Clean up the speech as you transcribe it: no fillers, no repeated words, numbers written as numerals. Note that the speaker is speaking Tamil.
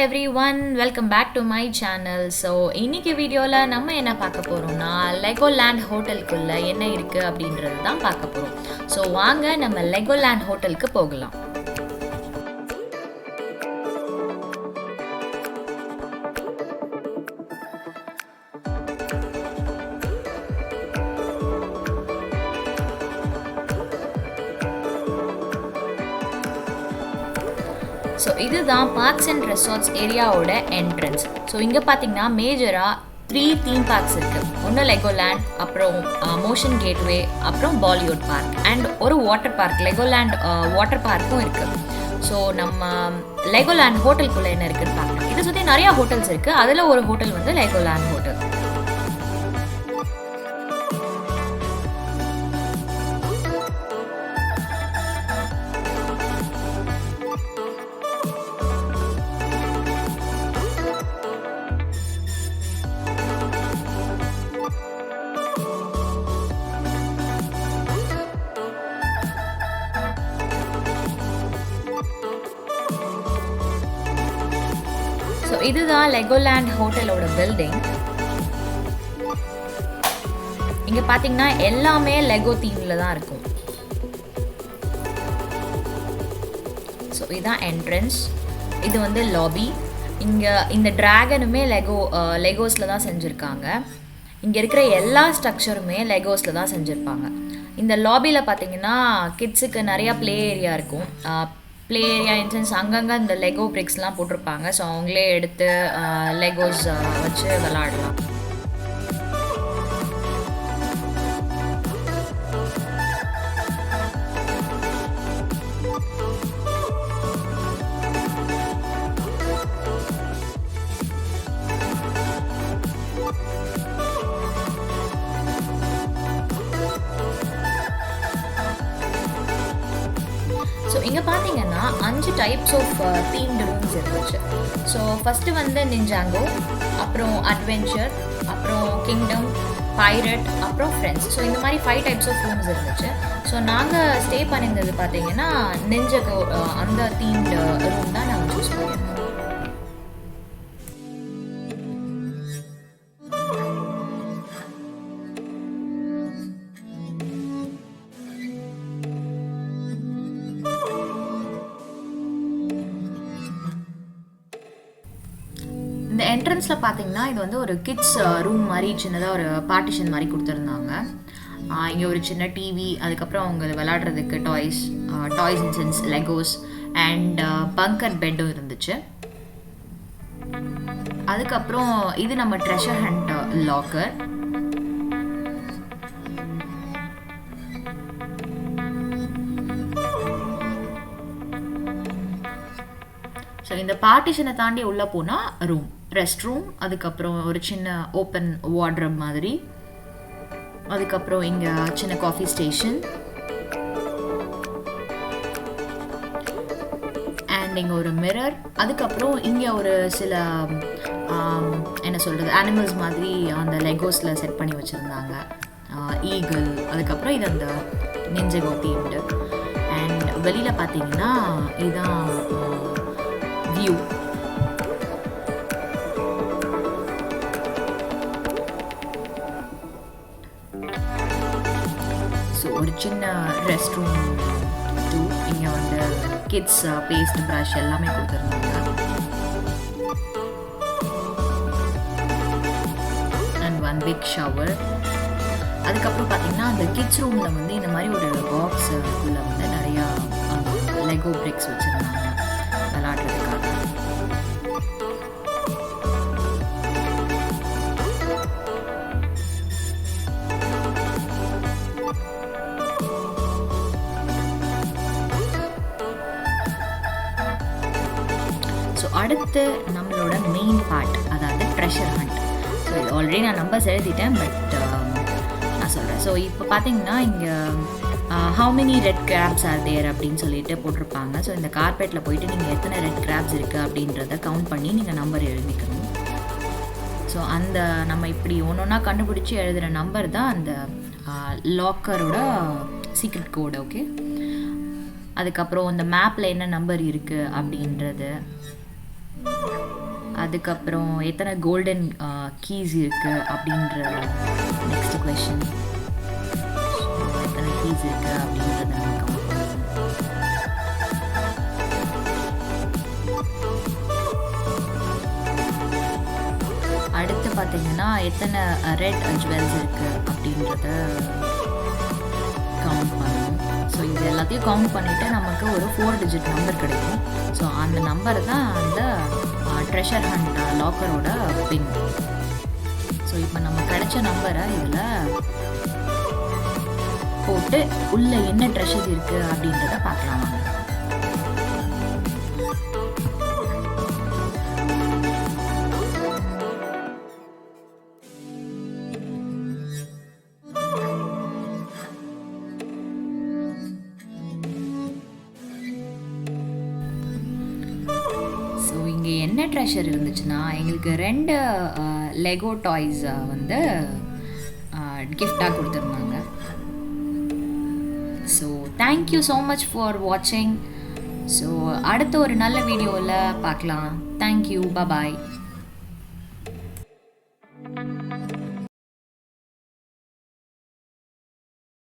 everyone, welcome back to my channel. So இன்னைக்கு வீடியோல நம்ம என்ன பார்க்க போறோம்னா லெகோலேண்ட் ஹோட்டலுக்குள்ள என்ன இருக்கு அப்படின்றது தான் பார்க்க போறோம். ஸோ வாங்க நம்ம லெகோலேண்ட் ஹோட்டலுக்கு போகலாம். ஸோ இதுதான் பார்க்ஸ் அண்ட் ரெசார்ட்ஸ் ஏரியாவோட என்ட்ரன்ஸ். ஸோ இங்கே பார்த்தீங்கன்னா மேஜராக 3 தீம் பார்க்ஸ் இருக்குது. ஒன்று லெகோலேண்ட், அப்புறம் மோஷன் கேட்வே, அப்புறம் பாலிவுட் பார்க் அண்ட் ஒரு வாட்டர் பார்க், லெகோலேண்ட் வாட்டர் பார்க்கும் இருக்குது. ஸோ நம்ம லெகோலேண்ட் ஹோட்டலுக்குள்ளே என்ன இருக்குதுன்னு பார்க்கலாம். இதை சுற்றி நிறையா ஹோட்டல்ஸ் இருக்குது. அதில் ஒரு ஹோட்டல் வந்து லெகோலேண்ட் ஹோட்டல். ஸோ இதுதான் லெகோலேண்ட் ஹோட்டலோட பில்டிங். இங்கே பார்த்தீங்கன்னா எல்லாமே லெகோ தீமில் தான் இருக்கும். ஸோ இதுதான் என்ட்ரன்ஸ். இது வந்து லாபி. இங்கே இந்த ட்ராகனுமே லெகோஸில் தான் செஞ்சுருக்காங்க. இங்கே இருக்கிற எல்லா ஸ்ட்ரக்சருமே லெகோஸில் தான் செஞ்சுருப்பாங்க. இந்த லாபியில் பார்த்தீங்கன்னா கிட்ஸுக்கு நிறையா ப்ளே ஏரியா இருக்கும். ப்ளே ஏரியா இன்சென்ஸ் அங்கங்கே இந்த லெகோ பிரிக்ஸ்லாம் போட்டிருப்பாங்க. ஸோ அவங்களே எடுத்து லெகோஸ் வச்சு விளாடலாம். ஸோ இங்கே பார்த்தீங்கன்னா 5 டைப்ஸ் ஆஃப் தீம்டு ரூம்ஸ் இருந்துச்சு. ஸோ ஃபஸ்ட்டு வந்து நிஞ்சாங்கோ, அப்புறம் அட்வென்ச்சர், அப்புறம் கிங்டம், பைரட், அப்புறம் ஃப்ரெண்ட்ஸ். ஸோ இந்த மாதிரி 5 டைப்ஸ் ஆஃப் ரூம்ஸ் இருந்துச்சு. ஸோ நாங்கள் ஸ்டே பண்ணியிருந்தது பார்த்தீங்கன்னா நிஞ்சாங்கோ அந்த தீம்டு ரூம் தான் நாங்கள் சூஸ் பண்ணியிருந்தோம். இந்த என்ட்ரன்ஸில் பார்த்தீங்கன்னா இது வந்து ஒரு கிட்ஸ் ரூம் மாதிரி சின்னதாக ஒரு பார்ட்டிஷன் மாதிரி கொடுத்துருந்தாங்க. இங்கே ஒரு சின்ன டிவி, அதுக்கப்புறம் அவங்க விளையாடுறதுக்கு toys in sense legos and bunker பெட்டும் இருந்துச்சு. அதுக்கப்புறம் இது நம்ம ட்ரெஷர் ஹண்ட் லாக்கர். ஸோ இந்த பார்ட்டிஷனை தாண்டி உள்ளே போனால் ரூம், ரெஸ்ட் ரூம், அதுக்கப்புறம் ஒரு சின்ன ஓப்பன் வார்ட்ரோப் மாதிரி, அதுக்கப்புறம் இங்கே சின்ன காஃபி ஸ்டேஷன் அண்ட் இங்கே ஒரு மிரர், அதுக்கப்புறம் இங்கே ஒரு சில என்ன சொல்கிறது அனிமல்ஸ் மாதிரி அந்த லெகோஸில் செட் பண்ணி வச்சுருந்தாங்க. ஈகிள், அதுக்கப்புறம் இது அந்த நிஞ்சகோ தீம்டு. அண்ட் வெளியில் பார்த்தீங்கன்னா இதுதான் வியூ. ஸோ ஒரு சின்ன ரெஸ்ட் ரூம் டூ. இங்கே வந்து கிட்ஸ் பேஸ்ட் ப்ரஷ் எல்லாமே கொடுத்துருந்தாங்க. And one big shower. அதுக்கப்புறம் பார்த்தீங்கன்னா அந்த கிட்ஸ் ரூமில் வந்து இந்த மாதிரி ஒரு பாக்ஸ் உள்ள வந்து நிறையா லெகோ பிரிக்ஸ் வச்சுருந்தாங்க விளாடுறதுக்காக. ஸோ அடுத்து நம்மளோட மெயின் பார்ட், அதாவது ட்ரெஷர் ஹண்ட். ஸோ இது ஆல்ரெடி நான் நம்பர்ஸ் எழுதிட்டேன், பட் நான் சொல்கிறேன். ஸோ இப்போ பார்த்தீங்கன்னா இங்கே how many red crabs are there அப்படின்னு சொல்லிட்டு போட்டிருப்பாங்க. ஸோ இந்த கார்பெட்டில் போயிட்டு நீங்கள் எத்தனை ரெட் கிராப்ஸ் இருக்குது அப்படின்றத கவுண்ட் பண்ணி நீங்கள் நம்பர் எழுதிக்கணும். ஸோ அந்த நம்ம இப்படி ஒன்று ஒன்றா கண்டுபிடிச்சி எழுதுகிற நம்பர் தான் அந்த லாக்கரோட சீக்ரெட் கோடு. ஓகே, அதுக்கப்புறம் இந்த மேப்பில் என்ன நம்பர் இருக்குது அப்படின்றது, அதுக்கப்புறம் எத்தனை கோல்டன் கீஸ் இருக்குது அப்படின்ற நெக்ஸ்ட் கொஷின். எத்தனை கீஸ் இருக்குது அப்படின்றத நம்ம கவுண்ட் பண்ணணும். அடுத்து பார்த்தீங்கன்னா எத்தனை ரெட் ஜுவல்ஸ் இருக்குது அப்படின்றத கவுண்ட் பண்ணணும். ஸோ இது எல்லாத்தையும் கவுண்ட் பண்ணிவிட்டு நமக்கு ஒரு 4 டிஜிட் நம்பர் கிடைக்கும். ஸோ அந்த நம்பர் தான் அந்த ட்ரெஷர் ஹண்ட் லாக்கரோட பின். ஸோ இப்போ நம்ம கிடைச்ச நம்பரை இதில் போட்டு உள்ளே என்ன ட்ரெஷர் இருக்குது அப்படின்றத பார்க்கலாம் வாங்க. ஸோ இங்கே என்ன ட்ரெஷர் இருந்துச்சுன்னா எங்களுக்கு 2 லெகோ டாய்ஸ் வந்து கிஃப்டாக கொடுத்துருந்தாங்க. So thank you so much for வாட்சிங். ஸோ அடுத்த ஒரு நல்ல வீடியோவில் பார்க்கலாம். தேங்க்யூ, பாய்.